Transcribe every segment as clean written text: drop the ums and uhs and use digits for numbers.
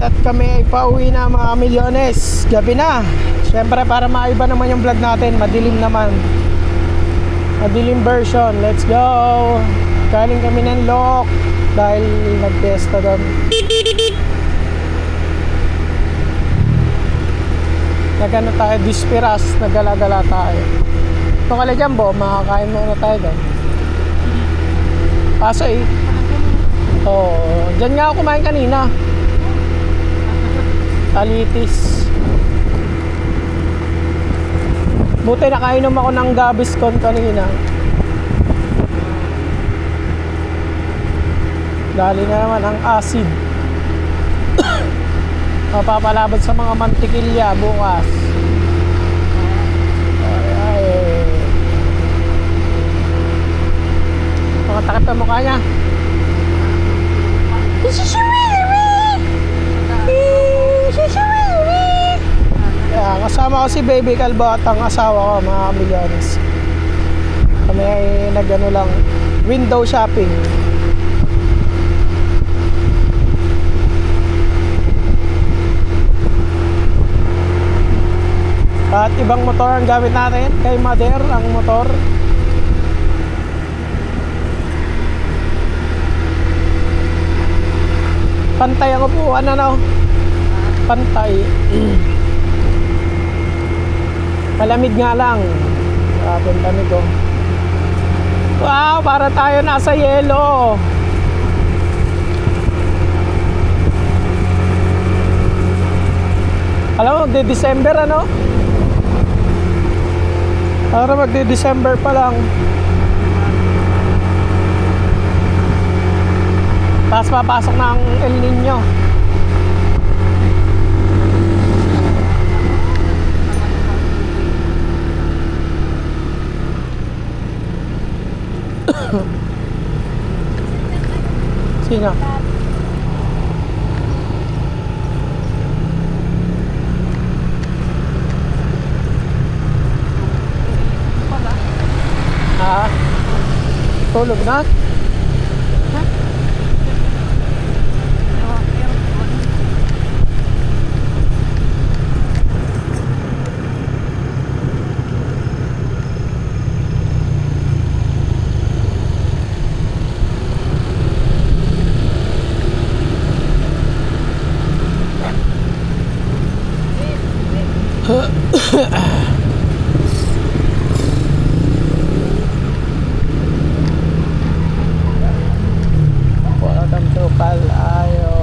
At kami ay pauwi na mga milyones. Gabi na. Siyempre para maiba naman yung vlog natin. Madilim naman. Madilim version. Let's go. Galing kami ng Loc dahil nag-fiesta doon. Nagano tayo, Dispiras. Nagala-gala tayo. Ito kala Jambo, makakain muna tayo doon. Kaso dyan nga ako kumain kanina. Talitis. Buti nakainom ako ng Gaviscon kanina. Dali na naman ang acid. Mapapalabot sa mga mantikilya bukas. Makatakip ang mukha niya. Yeah, kasama ko si Baby Calvo at ang asawa ko, mga milyones. Kami ay nagano lang, window shopping. At ibang motor ang gamit natin. Kay Mother ang motor. Pantay ako po, pantay. Malamig nga lang. Grabe ang lamig ko. Wow, para tayo nasa yelo. Alam mo, magde-December Para magde-December pa lang. Tapos papasok na ang El Nino. Sino? Tulog na? Welcome to Calayo.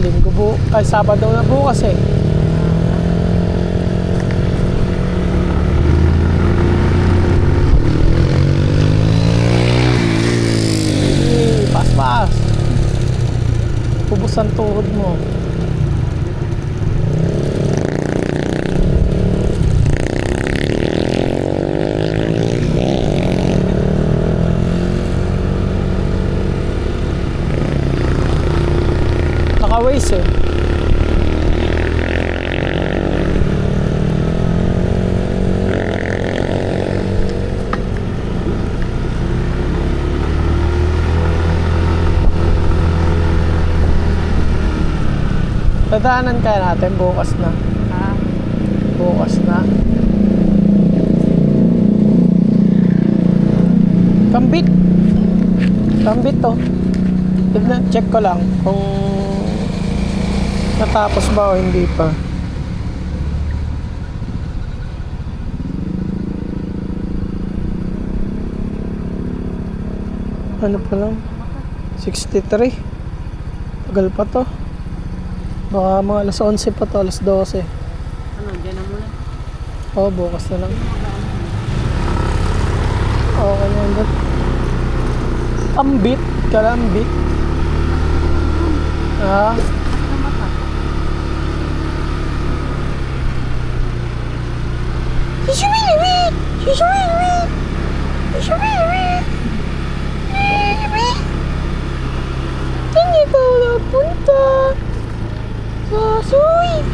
Linggo ay Sabado na bukas Pas. Ubos ang tuhod mo. Naka-waste Dadaanan kaya natin bukas na. Bukas na. Kambit to. Tignan, check ko lang kung natapos ba o hindi pa. Ano pa lang? 63. Tagal pa to. Baka mga alas 11 pa to, alas 12. Dyan na muna? Oo, bukas na lang. Okay na yun. Kalambit. punta sa sweet.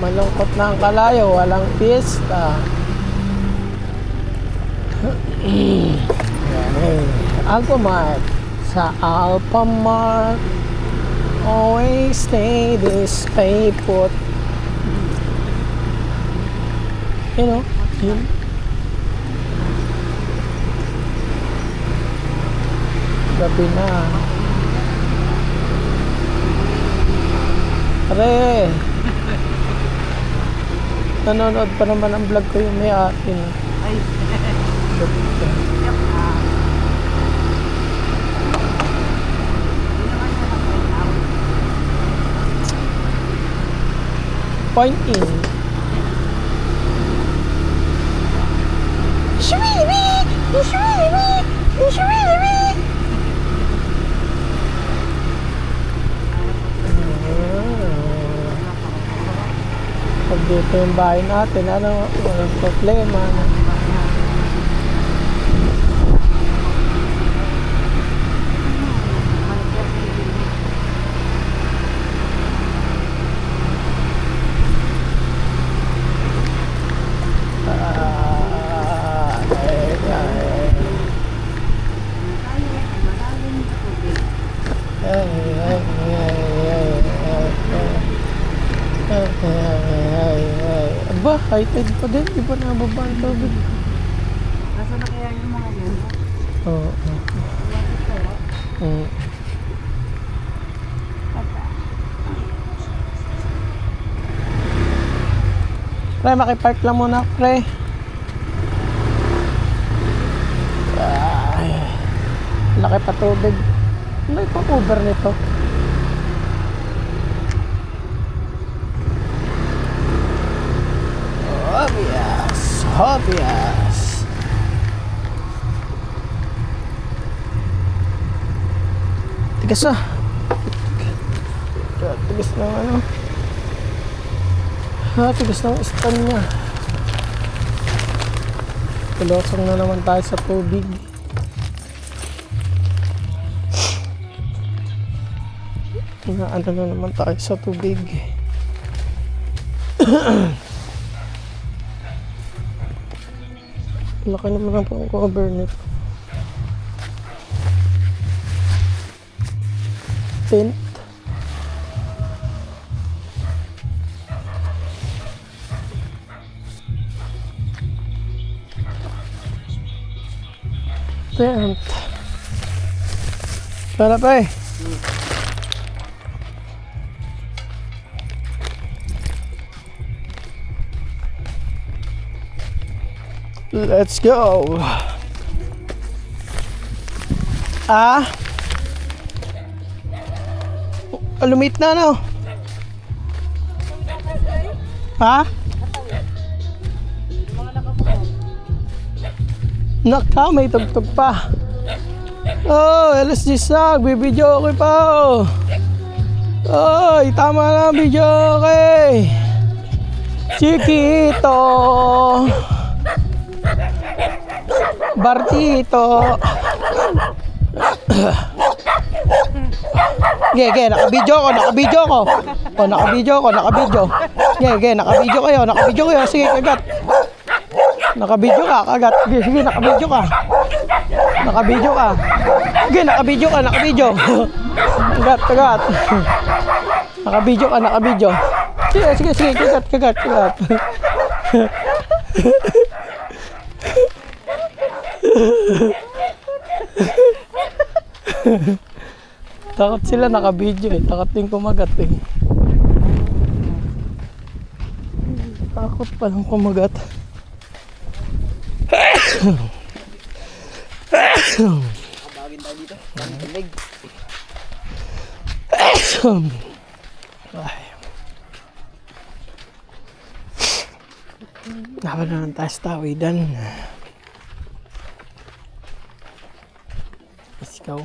Malungkot na ang Kalayo, walang pista. Alphamart. Sa Alphamart, always stay this stay put. You know, yun. Gabi na. Pare, nanonood pa naman ang vlog ko yung may atin. Ay, Point in. Pag dito yung bahay natin, ano, walang problema. Aba, high tide pa din. Di ba nababa ang tubig? nasa na kaya yung mga yun? Oo. Pre, makipark lang muna, pre. Ay, laki pa tubig. Ano yung Uber nito? Obvious. Tigas na. Tigas na ano. Tigas na ang stand niya. Tulosong na naman tayo sa tubig. Ano na naman tayo sa tubig. Laki naman ang pang-cover nito. Tent. Tent. Para pa eh. Let's go. Lumit na no? Naka, may tugtog pa. Oh, LSG Snag, bibidyo ko pa. Oy, tama na video okay. Chiquito. Bartito. Ge, naka-video ko. Oh, naka-video. Ge, naka-video kayo. Sige, kagat. Naka-video ka, kagat. Sige, naka-video ka. Ge, naka-video ka. Kagat. Naka-video. Sige, kagat. Takot sila naka-video eh. Takot din kumagat eh. Takot palang kumagat. Kabagin tayo dito. Pagkilig. Dapat na ng taas tawidan. Let's go.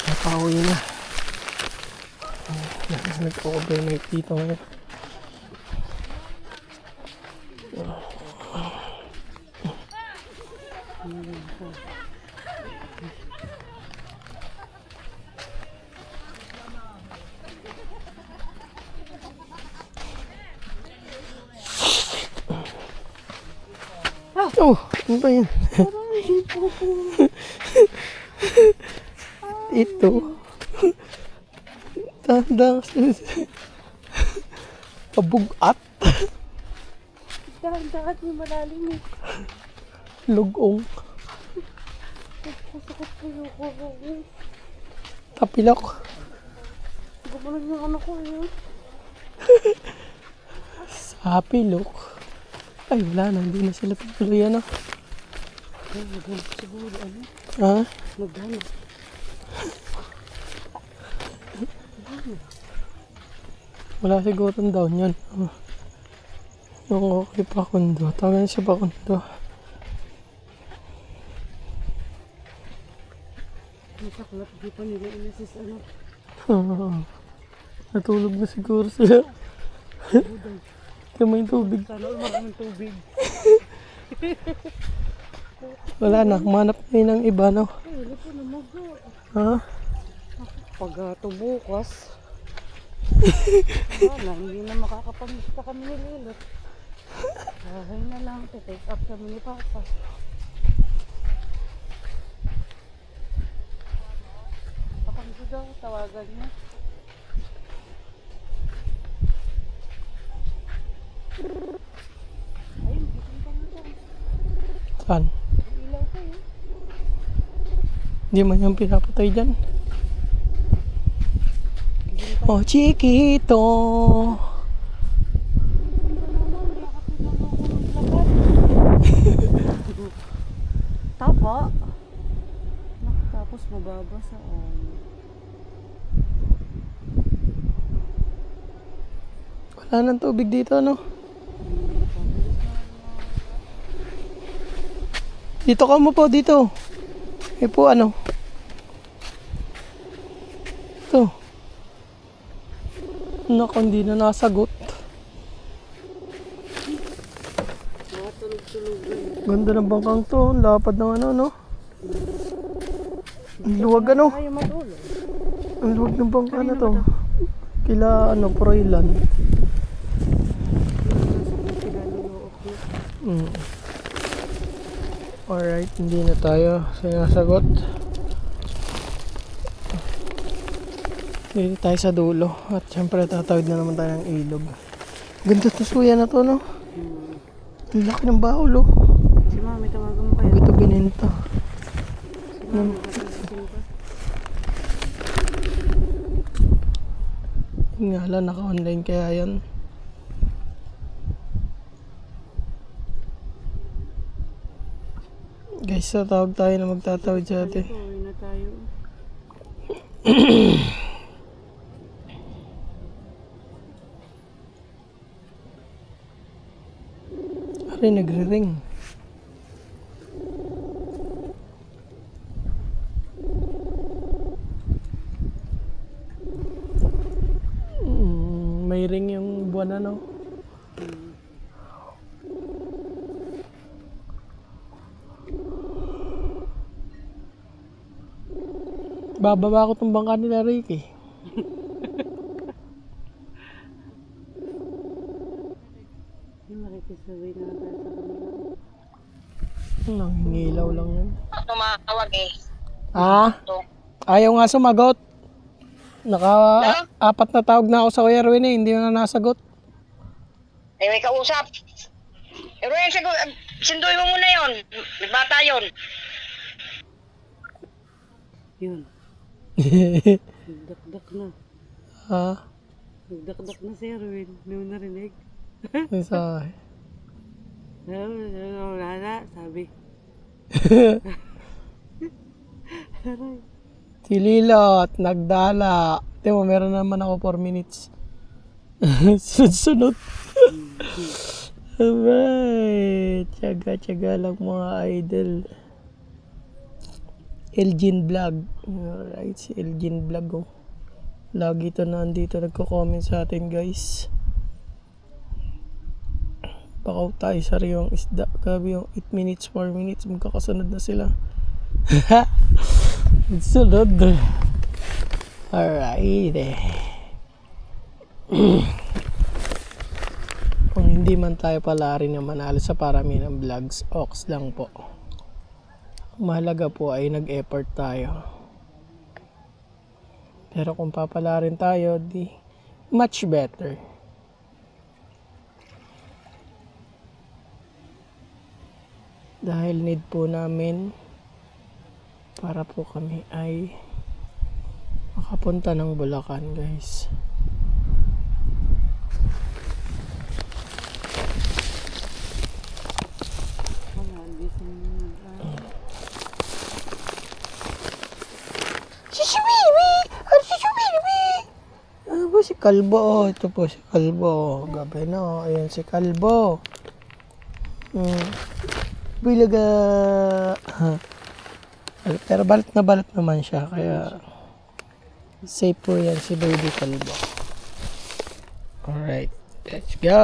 Napauwi na. Nag-overnight dito ngayon. Oh, ano ba yan? Ito. Tanda. Pabugat. Dahan-dahan yung malalim eh. Lugong. Sakot ko yung kuko. Tapilok. Gumalan yung ano ko yun. Sapilok. Ay, wala na. Hindi na sila tuloy ano. Ay, naghanap siguro ano. Ha? Naghanap. Wala siguro down yun. Oh. Yung okay pa kundo. Tawagan siya pa kundo. Masaklat, di pa nila inasis ano. Natulog na siguro sila. Kamay tubig. Sana all maraming tubig. Wala na. Manap na yun ng iba, no? Ay, wala po na mago. Ha? Pag bukas. Wala, hindi na makakapamista kami ni Lilot. Bahay na lang, take up kami ni Papa. Pakanggo daw, tawagan niya. Ayun, gising ka mo daw. Saan? Ilaw kayo. Hindi man yung pinapatay dyan. Oh, Chiquito. Taba. Tapos mababasa. Wala nang tubig dito, no? Dito ka mo po, dito. Eh po, ano? Ito. Naku, hindi na nasagot. Ganda ng bangkang to. Ang lapad ng ano, no? Ang luwag, ano? Ayaw madulo. Ang luwag ng bangka na to. Kila, ano, Proilan. Alright, hindi na tayo sinasagot. Dito tayo sa dulo. At syempre tatawid na naman tayo ng ilog. Ganda to suya na to, no? Ang laki ng bahol, oh. Si Mami, tawagan mo kaya. Ito binenta. Si Mami, katalasing ka. Yung nga lang, naka-online kaya yan. Guys, tatawag tayo na magtatawid sa atin. Uwi na tayo. Ari, nagre-ring. May ring yung buwan, ano? Bababa ko tong bangka nila, Ricky. Yung makikisabay na tayo sa kanila. Nangingilaw lang yan. Tumawag eh. Ah? Ito. Ayaw nga sumagot. Apat na tawag na ako sa Kuya Erwin eh. Hindi na nasagot. Eh, may kausap. Pero yung sinduin mo muna yun. May bata yun. Yun. Nagdakdak na. Ha? Nagdakdak na si Erwin. Hindi mo narinig. Isa. Wala na, sabi. Si Lilot, nagdala. Tingnan mo, meron naman ako 4 minutes. Sunod-sunod. Alright. Tsaga-tsaga lang mga idol. Elgin Vlog. Alright, si Elgin Vlog. Oh. Lagi to nandito nagko-comment sa atin guys. Pakaw tayo sa riyong isda. Grabe yung 8 minutes, 4 minutes. Magkakasunod na sila. Sunod. Alright. Kung hindi man tayo pala rin na manalo sa parami ng vlogs, ox lang po. Ang mahalaga po ay nag-effort tayo. Pero kung papala rin tayo, di much better. Dahil need po namin para po kami ay makapunta ng Bulacan, guys. Wala, gising na. Si Kalbo, oh. Ito po si Kalbo. Gabi na, ayan si Kalbo. Bilaga. Pero balat naman siya, kaya safe po yan si Baby Kalbo. Alright, let's go.